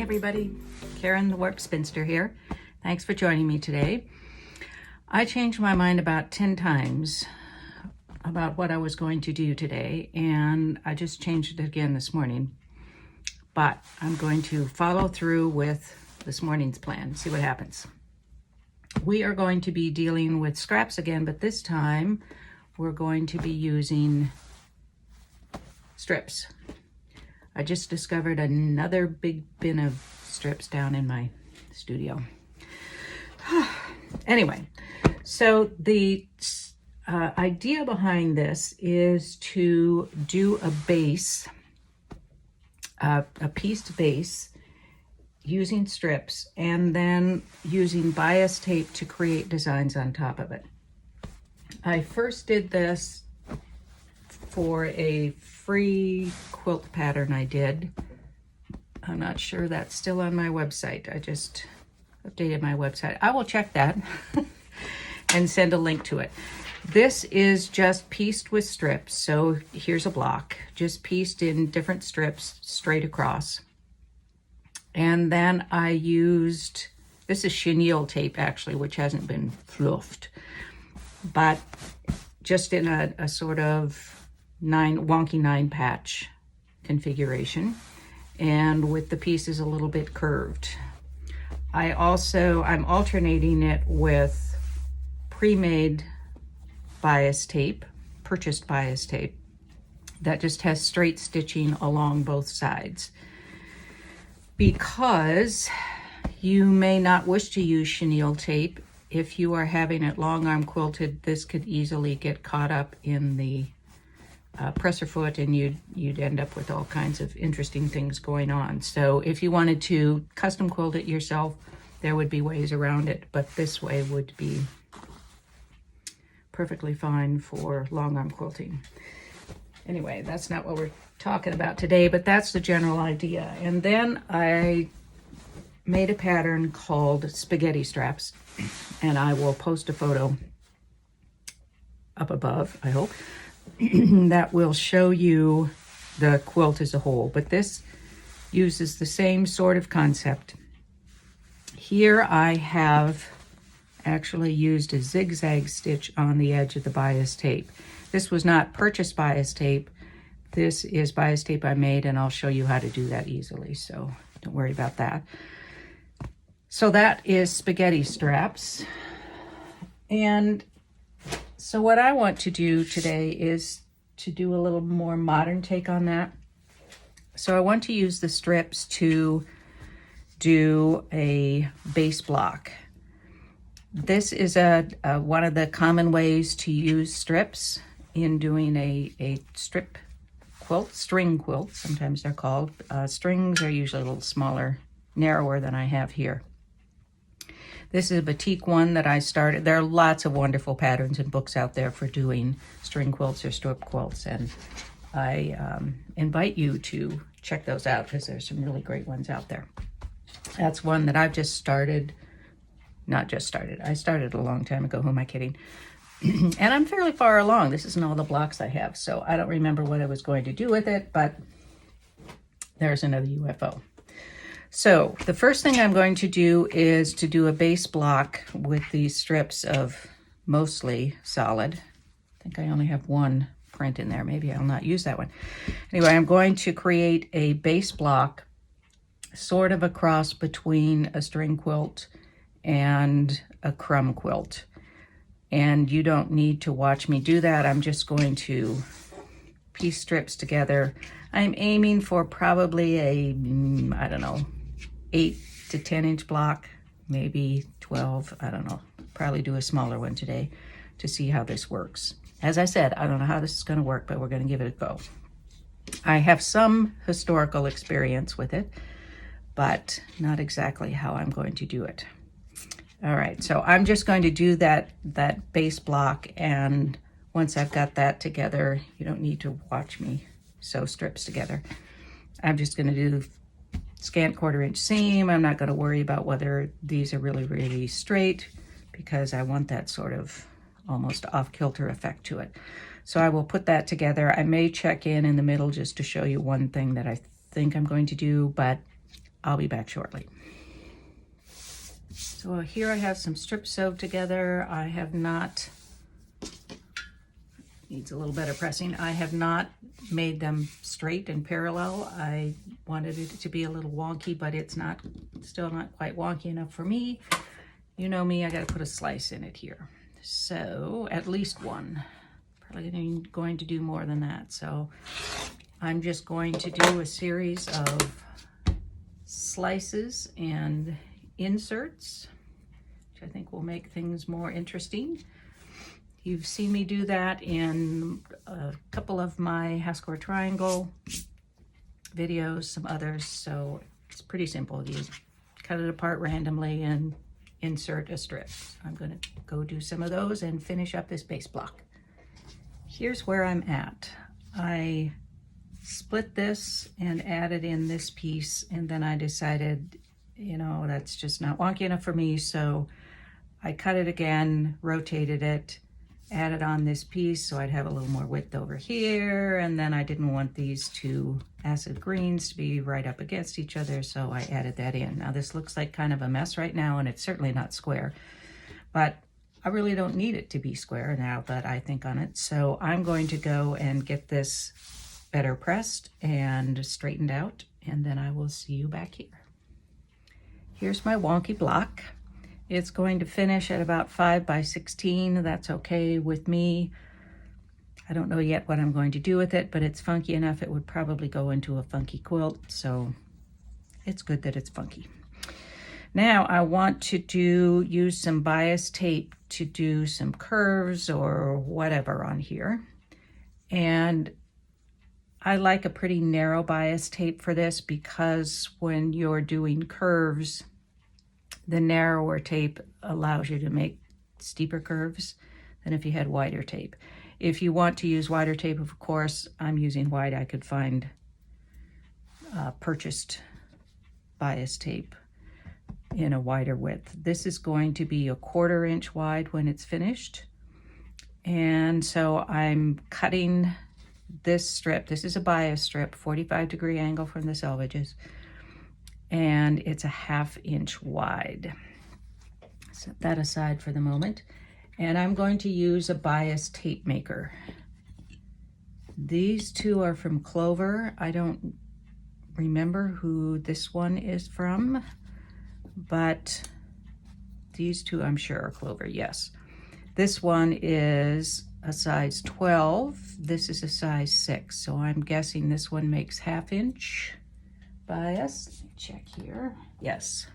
everybody, Karen the Warp Spinster here. Thanks for joining me today. I changed my mind about 10 times about what I was going to do today, and I just changed it again this morning. But I'm going to follow through with this morning's plan, see what happens. We are going to be dealing with scraps again, but this time we're going to be using strips. I just discovered another big bin of strips down in my studio. Anyway, so the idea behind this is to do a base, a pieced base using strips, and then using bias tape to create designs on top of it. I first did this for a free quilt pattern I did. I'm not sure that's still on my website. I just updated my website. I will check that and send a link to it. This is just pieced with strips. So here's a block, just pieced in different strips straight across. And then I used, this is chenille tape actually, which hasn't been fluffed, but just in a sort of wonky 9-patch configuration, and with the pieces a little bit curved. I'm alternating it with pre-made bias tape, purchased bias tape, that just has straight stitching along both sides. Because you may not wish to use chenille tape, if you are having it long arm quilted, this could easily get caught up in the presser foot, and you'd end up with all kinds of interesting things going on. So if you wanted to custom quilt it yourself, there would be ways around it, but this way would be perfectly fine for long arm quilting. Anyway, that's not what we're talking about today, but that's the general idea. And then I made a pattern called spaghetti straps, and I will post a photo up above, I hope, that will show you the quilt as a whole. But this uses the same sort of concept. Here I have actually used a zigzag stitch on the edge of the bias tape. This was not purchased bias tape. This is bias tape I made, and I'll show you how to do that easily, so don't worry about that. So that is spaghetti straps. And so what I want to do today is to do a little more modern take on that. So I want to use the strips to do a base block. This is one of the common ways to use strips in doing a strip quilt, string quilt, sometimes they're called. Strings are usually a little smaller, narrower than I have here. This is a batik one that I started. There are lots of wonderful patterns and books out there for doing string quilts or strip quilts, and I invite you to check those out because there's some really great ones out there. That's one that I've just started. Not just started. I started a long time ago. Who am I kidding? And I'm fairly far along. This isn't all the blocks I have, so I don't remember what I was going to do with it, but there's another UFO. So the first thing I'm going to do is to do a base block with these strips of mostly solid. I think I only have one print in there. Maybe I'll not use that one. Anyway, I'm going to create a base block sort of a cross between a string quilt and a crumb quilt. And you don't need to watch me do that. I'm just going to piece strips together. I'm aiming for probably a, I don't know, 8 to 10 inch block, maybe 12, I don't know. Probably do a smaller one today to see how this works. As I said, I don't know how this is going to work, but we're going to give it a go. I have some historical experience with it, but not exactly how I'm going to do it. All right, so I'm just going to do that base block, and once I've got that together, you don't need to watch me sew strips together. I'm just going to do scant 1/4 inch seam. I'm not going to worry about whether these are really, really straight because I want that sort of almost off-kilter effect to it. So I will put that together. I may check in the middle just to show you one thing that I think I'm going to do, but I'll be back shortly. So here I have some strips sewed together. I have not, needs a little better pressing. I have not made them straight and parallel. I wanted it to be a little wonky, but it's not, still not quite wonky enough for me. You know me, I gotta put a slice in it here. So at least one, probably going to do more than that. So I'm just going to do a series of slices and inserts, which I think will make things more interesting. You've seen me do that in a couple of my Hascore Triangle videos, some others, so it's pretty simple. You cut it apart randomly and insert a strip. I'm going to go do some of those and finish up this base block. Here's where I'm at. I split this and added in this piece, and then I decided, you know, that's just not wonky enough for me, so I cut it again, rotated it, added on this piece so I'd have a little more width over here, and then I didn't want these two acid greens to be right up against each other, so I added that in. Now this looks like kind of a mess right now, and it's certainly not square, but I really don't need it to be square now that I think on it, so I'm going to go and get this better pressed and straightened out, and then I will see you back here. Here's my wonky block. It's going to finish at about 5 by 16. That's okay with me. I don't know yet what I'm going to do with it, but it's funky enough it would probably go into a funky quilt, so it's good that it's funky. Now I want to use some bias tape to do some curves or whatever on here. And I like a pretty narrow bias tape for this because when you're doing curves, the narrower tape allows you to make steeper curves than if you had wider tape. If you want to use wider tape, of course, I'm using wide. I could find purchased bias tape in a wider width. This is going to be a 1/4 inch wide when it's finished. And so I'm cutting this strip. This is a bias strip, 45-degree angle from the selvages, and it's a 1/2 inch wide. Set that aside for the moment. And I'm going to use a bias tape maker. These two are from Clover. I don't remember who this one is from, but these two I'm sure are Clover, yes. This one is a size 12. This is a size 6. So I'm guessing this one makes 1/2 inch bias. Let me check here. Yes.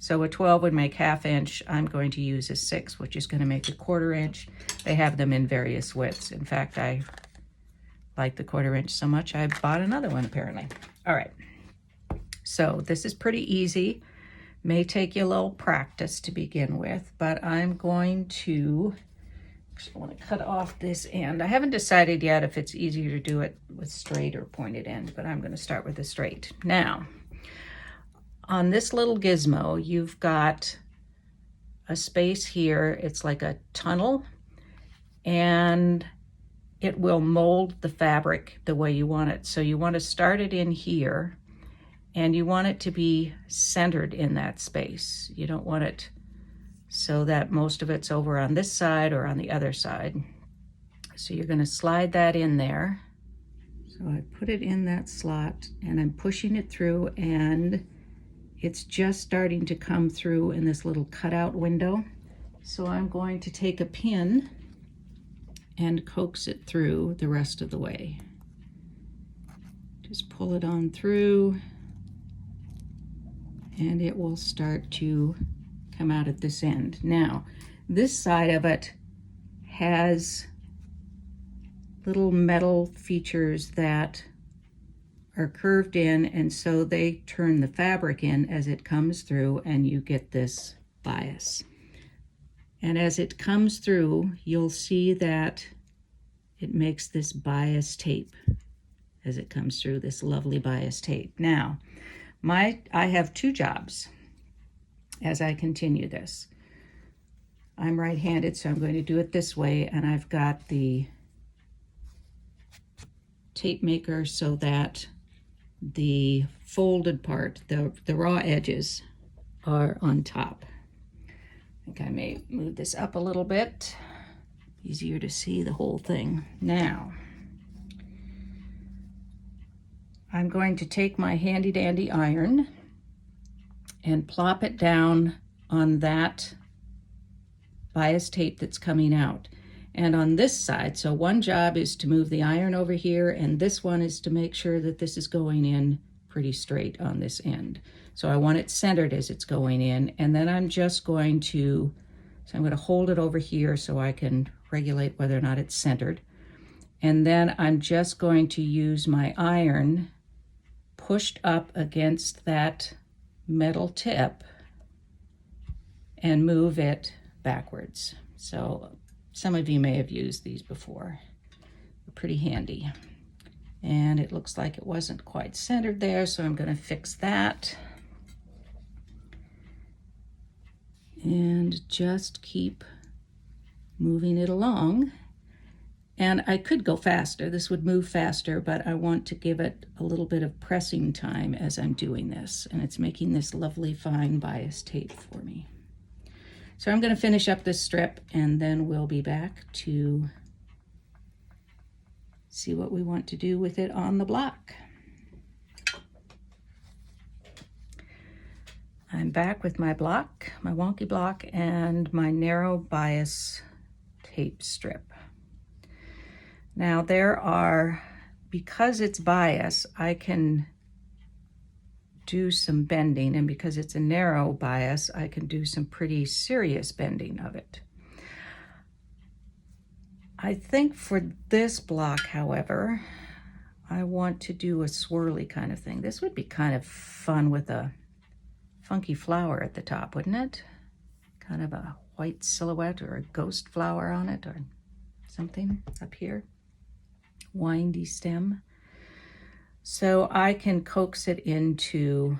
So a 12 would make 1/2 inch. I'm going to use a 6, which is going to make a 1/4 inch. They have them in various widths. In fact, I like the 1/4 inch so much I bought another one apparently. All right. So this is pretty easy. May take you a little practice to begin with, but I'm going to, I want to cut off this end. I haven't decided yet if it's easier to do it with straight or pointed end, but I'm going to start with the straight. Now, on this little gizmo, you've got a space here. It's like a tunnel, and it will mold the fabric the way you want it. So you want to start it in here, and you want it to be centered in that space. You don't want it so that most of it's over on this side or on the other side. So you're going to slide that in there. So I put it in that slot, and I'm pushing it through, and it's just starting to come through in this little cutout window. So I'm going to take a pin and coax it through the rest of the way. Just pull it on through, and it will start to come out at this end. Now, this side of it has little metal features that are curved in, and so they turn the fabric in as it comes through, and you get this bias. And as it comes through, you'll see that it makes this bias tape as it comes through, this lovely bias tape. Now, I have 2 jobs as I continue this. I'm right-handed, so I'm going to do it this way, and I've got the tape maker so that the folded part, the raw edges are on top. I think I may move this up a little bit. Easier to see the whole thing. Now, I'm going to take my handy dandy iron and plop it down on that bias tape that's coming out. And on this side, so one job is to move the iron over here, and this one is to make sure that this is going in pretty straight on this end. So I want it centered as it's going in, and then I'm just going to, so I'm going to hold it over here so I can regulate whether or not it's centered. And then I'm just going to use my iron pushed up against that metal tip and move it backwards. So some of you may have used these before. They're pretty handy. And it looks like it wasn't quite centered there, so I'm going to fix that. And just keep moving it along. And I could go faster. This would move faster, but I want to give it a little bit of pressing time as I'm doing this. And it's making this lovely fine bias tape for me. So I'm going to finish up this strip, and then we'll be back to see what we want to do with it on the block. I'm back with my block, my Wonky block, and my narrow bias tape strip. Now there are, because it's bias, I can do some bending, and because it's a narrow bias, I can do some pretty serious bending of it. I think for this block, however, I want to do a swirly kind of thing. This would be kind of fun with a funky flower at the top, wouldn't it? Kind of a white silhouette or a ghost flower on it or something up here. Windy stem. So I can coax it into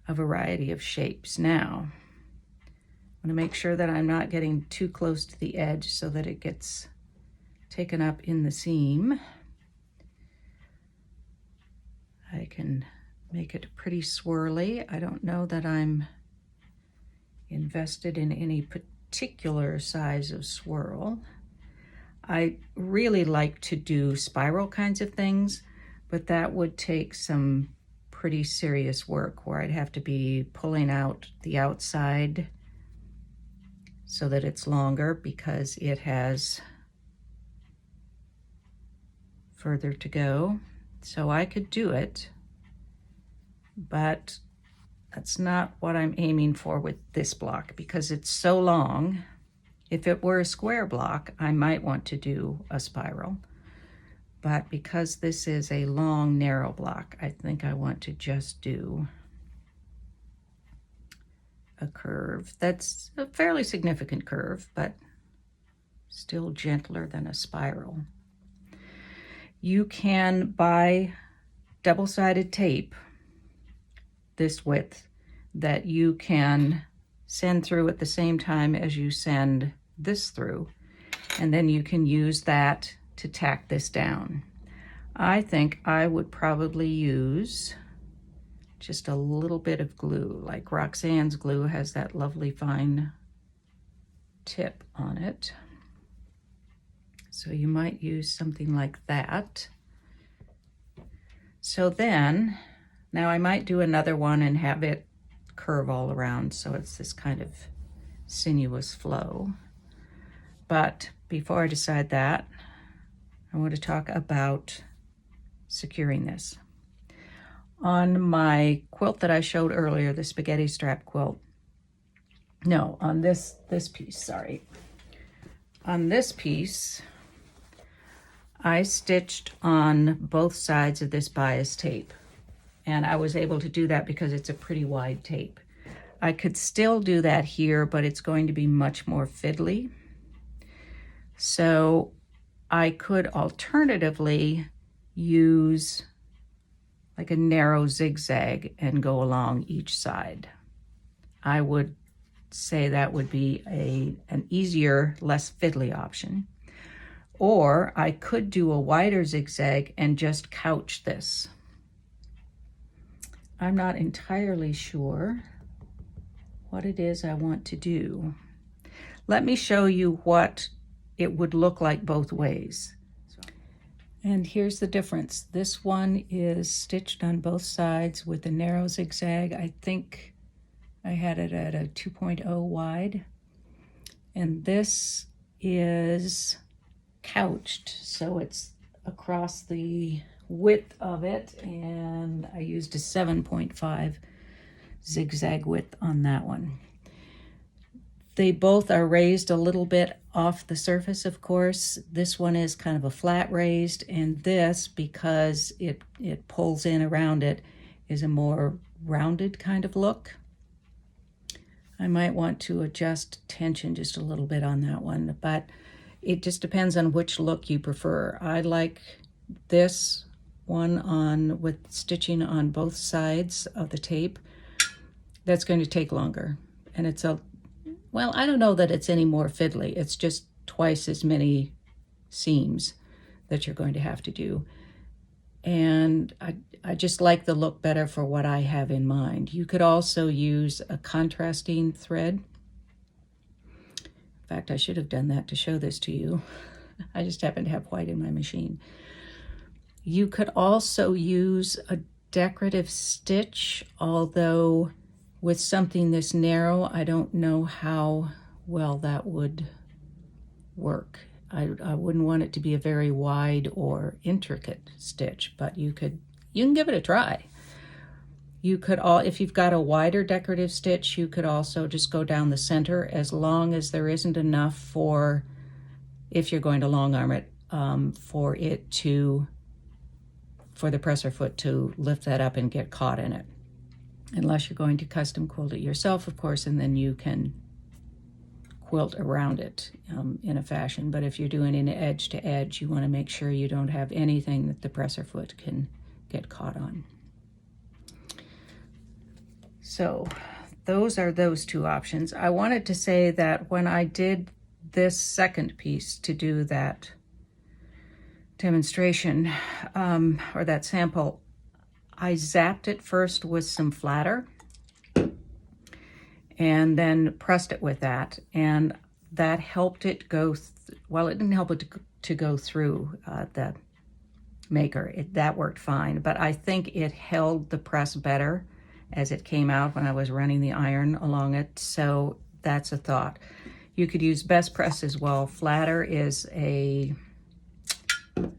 a variety of shapes. Now, I'm going to make sure that I'm not getting too close to the edge so that it gets taken up in the seam. I can make it pretty swirly. I don't know that I'm invested in any particular size of swirl. I really like to do spiral kinds of things, but that would take some pretty serious work where I'd have to be pulling out the outside so that it's longer because it has further to go. So I could do it, but that's not what I'm aiming for with this block because it's so long. If it were a square block, I might want to do a spiral. But because this is a long, narrow block, I think I want to just do a curve. That's a fairly significant curve, but still gentler than a spiral. You can buy double-sided tape this width that you can send through at the same time as you send this through, and then you can use that to tack this down. I think I would probably use just a little bit of glue, like Roxanne's glue has that lovely fine tip on it. So you might use something like that. So then, now I might do another one and have it curve all around so it's this kind of sinuous flow. But before I decide that, I want to talk about securing this. On my quilt that I showed earlier, the spaghetti strap quilt, no, on this piece, sorry. On this piece, I stitched on both sides of this bias tape. And I was able to do that because it's a pretty wide tape. I could still do that here, but it's going to be much more fiddly. So I could alternatively use like a narrow zigzag and go along each side. I would say that would be an easier, less fiddly option. Or I could do a wider zigzag and just couch this. I'm not entirely sure what it is I want to do. Let me show you what it would look like both ways. And here's the difference. This one is stitched on both sides with a narrow zigzag. I think I had it at a 2.0 wide. And this is couched, so it's across the width of it, and I used a 7.5 zigzag width on that one. They both are raised a little bit off the surface, of course. This one is kind of a flat raised, and this, because it pulls in around it, is a more rounded kind of look. I might want to adjust tension just a little bit on that one, but it just depends on which look you prefer. I like this one on with stitching on both sides of the tape. That's going to take longer, and it's well, I don't know that it's any more fiddly. It's just twice as many seams that you're going to have to do. And I just like the look better for what I have in mind. You could also use a contrasting thread. In fact, I should have done that to show this to you. I just happen to have white in my machine. You could also use a decorative stitch, although with something this narrow, I don't know how well that would work. I wouldn't want it to be a very wide or intricate stitch, but you can give it a try. You could if you've got a wider decorative stitch, you could also just go down the center, as long as there isn't enough for, if you're going to long arm it, for the presser foot to lift that up and get caught in it. Unless you're going to custom quilt it yourself, of course, and then you can quilt around it in a fashion. But if you're doing it edge to edge, you want to make sure you don't have anything that the presser foot can get caught on. So those are those two options. I wanted to say that when I did this second piece to do that demonstration or that sample, I zapped it first with some flatter and then pressed it with that, and that helped it go well, it didn't help it to go through the maker. That worked fine, but I think it held the press better as it came out when I was running the iron along it. So that's a thought. You could use best press as well. Flatter is I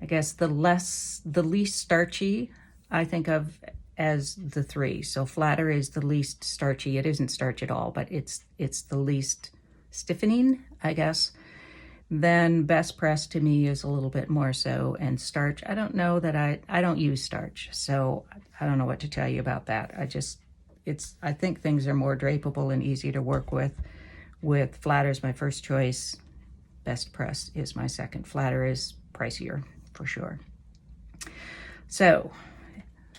guess the least starchy, I think of as the three. So flatter is the least starchy. It isn't starch at all, but it's the least stiffening, I guess. Then best press to me is a little bit more so, and starch, I don't know that I don't use starch, so I don't know what to tell you about that. I think things are more drapable and easier to work with. With flatter is my first choice. Best press is my second. Flatter is pricier for sure. So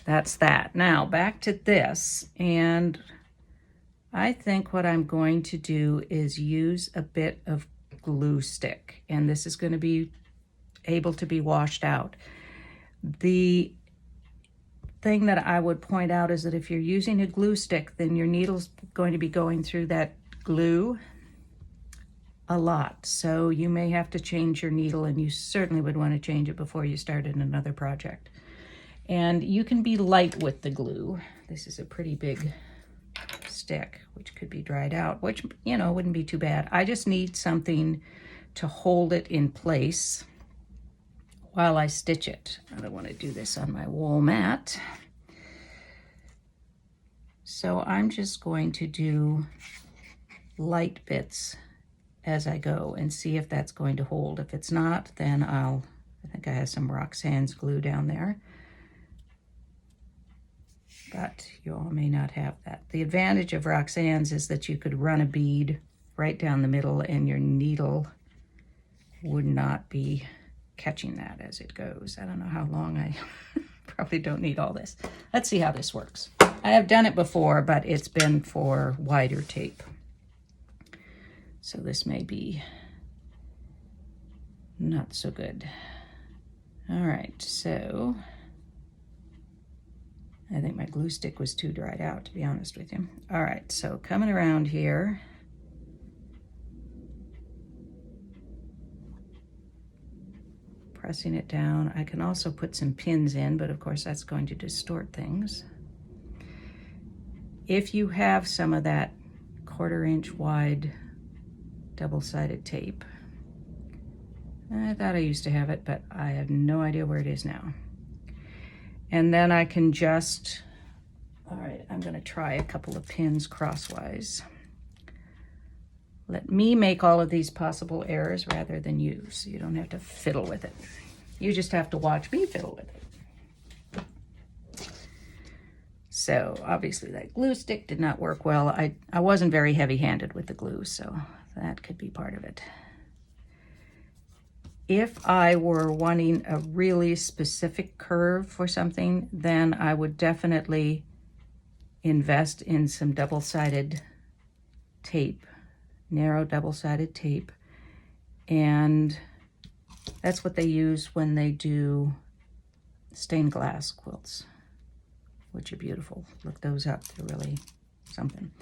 that's that. Now back to this, and I think what I'm going to do is use a bit of glue stick, and this is going to be able to be washed out. The thing that I would point out is that if you're using a glue stick, then your needle's going to be going through that glue a lot, so you may have to change your needle, and you certainly would want to change it before you started another project. And you can be light with the glue. This is a pretty big stick, which could be dried out, which, wouldn't be too bad. I just need something to hold it in place while I stitch it. I don't want to do this on my wool mat. So I'm just going to do light bits as I go and see if that's going to hold. If it's not, then I think I have some Roxanne's glue down there. But you all may not have that. The advantage of Roxanne's is that you could run a bead right down the middle and your needle would not be catching that as it goes. I don't know how long I probably don't need all this. Let's see how this works. I have done it before, but it's been for wider tape. So this may be not so good. All right, so I think my glue stick was too dried out, to be honest with you. All right, so coming around here, pressing it down. I can also put some pins in, but of course that's going to distort things. If you have some of that 1/4 inch wide double-sided tape, I thought I used to have it, but I have no idea where it is now. And then I can just, all right, I'm gonna try a couple of pins crosswise. Let me make all of these possible errors rather than you, so you don't have to fiddle with it. You just have to watch me fiddle with it. So obviously that glue stick did not work well. I wasn't very heavy-handed with the glue, so that could be part of it. If I were wanting a really specific curve for something, then I would definitely invest in some double-sided tape, narrow double-sided tape. And that's what they use when they do stained glass quilts, which are beautiful. Look those up, they're really something.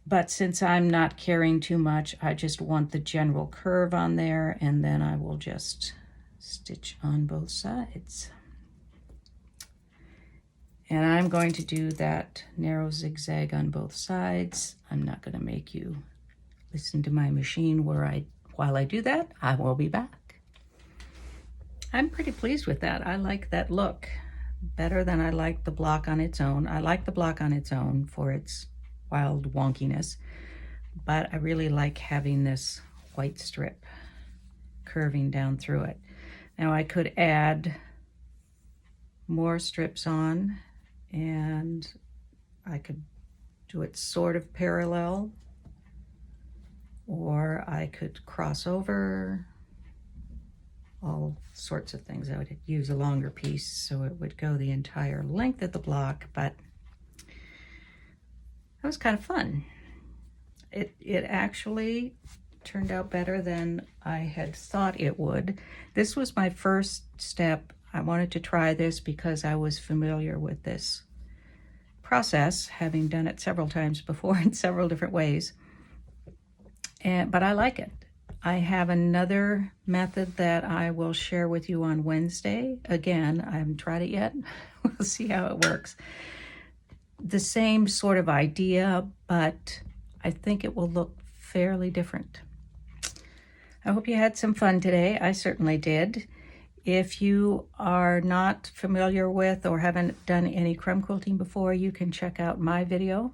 But since I'm not carrying too much, I just want the general curve on there, and then I will just stitch on both sides. And I'm going to do that narrow zigzag on both sides. I'm not going to make you listen to my machine while I do that. I will be back. I'm pretty pleased with that. I like that look better than I like the block on its own. I like the block on its own for its wild wonkiness, but I really like having this white strip curving down through it. Now I could add more strips on, and I could do it sort of parallel, or I could cross over, all sorts of things. I would use a longer piece so it would go the entire length of the block, but that was kind of fun. It actually turned out better than I had thought it would. This was my first step. I wanted to try this because I was familiar with this process, having done it several times before in several different ways. But I like it. I have another method that I will share with you on Wednesday. Again, I haven't tried it yet. We'll see how it works. The same sort of idea, but I think it will look fairly different. I hope you had some fun today. I certainly did. If you are not familiar with or haven't done any crumb quilting before, you can check out my video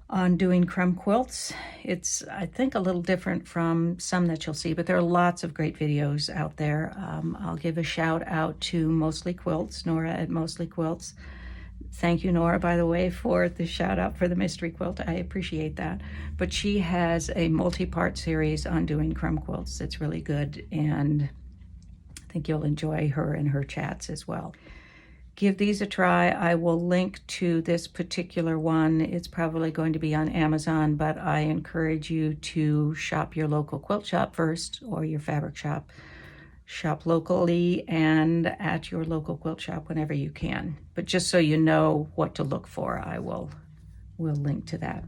on doing crumb quilts. It's, I think, a little different from some that you'll see, but there are lots of great videos out there. I'll give a shout out to Mostly Quilts, Nora at Mostly Quilts. Thank you, Nora, by the way, for the shout out for the mystery quilt. I appreciate that. But she has a multi-part series on doing crumb quilts that's really good, and I think you'll enjoy her and her chats as well. Give these a try. I will link to this particular one. It's probably going to be on Amazon, but I encourage you to shop your local quilt shop first, or your fabric shop. Shop locally and at your local quilt shop whenever you can. But just so you know what to look for, I will link to that.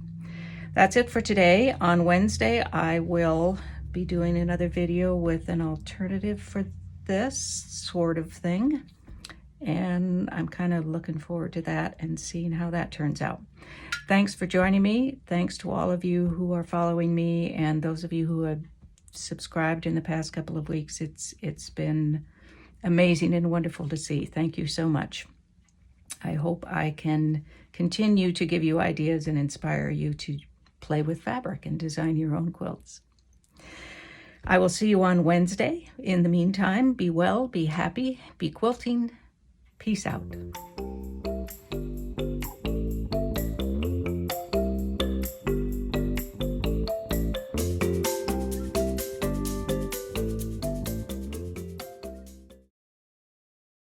That's it for today. On Wednesday, I will be doing another video with an alternative for this sort of thing. And I'm kind of looking forward to that and seeing how that turns out. Thanks for joining me. Thanks to all of you who are following me, and those of you who have subscribed in the past couple of weeks. It's been amazing and wonderful to see. Thank you so much. I hope I can continue to give you ideas and inspire you to play with fabric and design your own quilts. I will see you on Wednesday. In the meantime, be well, be happy, be quilting. Peace out.